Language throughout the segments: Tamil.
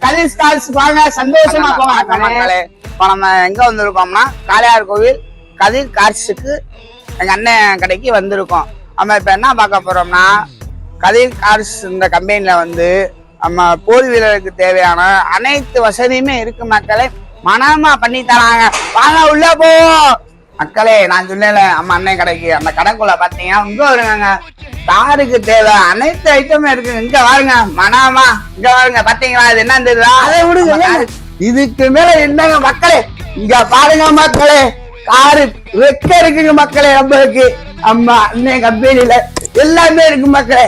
கதிர் கார்ஸ் வாங்க, சந்தோஷமா போங்க மக்களே. இப்ப நம்ம எங்க வந்திருக்கோம்னா காளையார் கோவில் கதிர் கார்ஸுக்கு எங்க அண்ணன் கடைக்கு வந்திருக்கோம். நம்ம இப்ப என்ன பார்க்க போறோம்னா கதிர் கார்ஸ் இந்த கம்பெனில வந்து நம்ம போர் வீரருக்கு தேவையான அனைத்து வசதியுமே இருக்கு மக்களே. மனமா பண்ணி தராங்க. வாங்க உள்ள போ மக்களே. நான் சொன்னேன்ல நம்ம அண்ணன் கடைக்கு, அந்த கடைக்குள்ள பாத்தீங்கன்னா இங்க வருங்க காருக்கு தேவை அனைத்து ஐட்டமும் இருக்கு. இங்க பாருங்க மனமா, இங்க பாருங்க பாத்தீங்களா இது என்ன தெரியுதா? அதை விடுங்க, இதுக்கு மேல என்னங்க மக்களே. இங்க பாருங்க மக்களே, காரு ரெக்க இருக்குங்க மக்களே. நம்மளுக்கு அம்மா அண்ணன் கம்பெனில எல்லாமே இருக்கு மக்களே.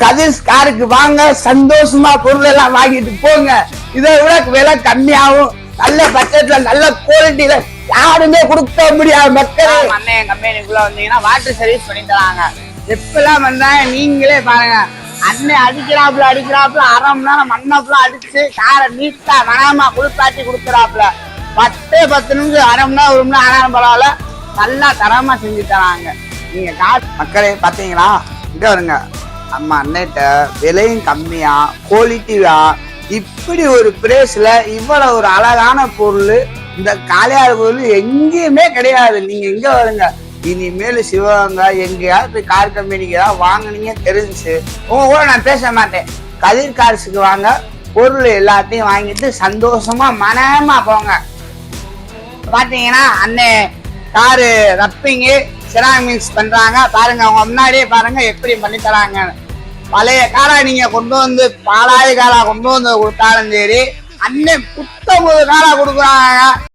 கதிர் காருக்கு வாங்க, சந்தோஷமா பொருள் எல்லாம் வாங்கிட்டு போங்க. இதை விட விலை கம்மியாகும், நல்ல பட்ஜெட்ல நல்ல குவாலிட்டியில யாருமே கொடுக்க முடியாது மக்களே. அண்ணன் கம்பெனிக்குள்ள வந்தீங்கன்னா வாட்டர் சர்வீஸ் பண்ணி தராங்க. எப்பெல்லாம் வந்தா நீங்களே பாருங்க, அண்ணன் அடிக்கிறாப்புல அரை மணி நேரம் மண்ணப்புல அடிச்சு காரை நீட்டா மனமா குளிப்பாட்டி கொடுக்குறாப்புல. 10 நிமிஷம், அரை மணி நேரம், 1 மணி நேரம் ஆனாலும் பரவாயில்ல, நல்லா தரமா செஞ்சு தராங்க. நீங்க கார் மக்களே பாத்தீங்களா, இங்க வருங்க நம்ம அண்ணன்ட்ட விலையும் கம்மியா குவாலிட்டியா இப்படி ஒரு பிரைஸ்ல இவ்வளவு ஒரு அழகான பொருள் இந்த காளையார் கோவில் எங்கேயுமே கிடையாது. நீங்க இங்க வருங்க, இனிமேல் சிவகங்கை எங்கேயாவது கார் கம்பெனிக்கு ஏதாவது வாங்கினீங்க தெரிஞ்சு உங்க கூட நான் பேச மாட்டேன். கதிர் கார்ஸுக்கு வாங்க, பொருள் எல்லாத்தையும் வாங்கிட்டு சந்தோஷமா மனமா போங்க. பாத்தீங்கன்னா அண்ணன் காரு ரப்பிங்கு செராமிக்ஸ் பண்றாங்க பாருங்க. அவங்க முன்னாடியே பாருங்க எப்படி பண்ணி தராங்க. பழைய காரா நீங்க கொண்டு வந்து பாலாய காரா கொண்டு வந்து கொடுத்தாலும் சரி, அண்ணன் புத்தம் காரா கொடுக்குறாங்க.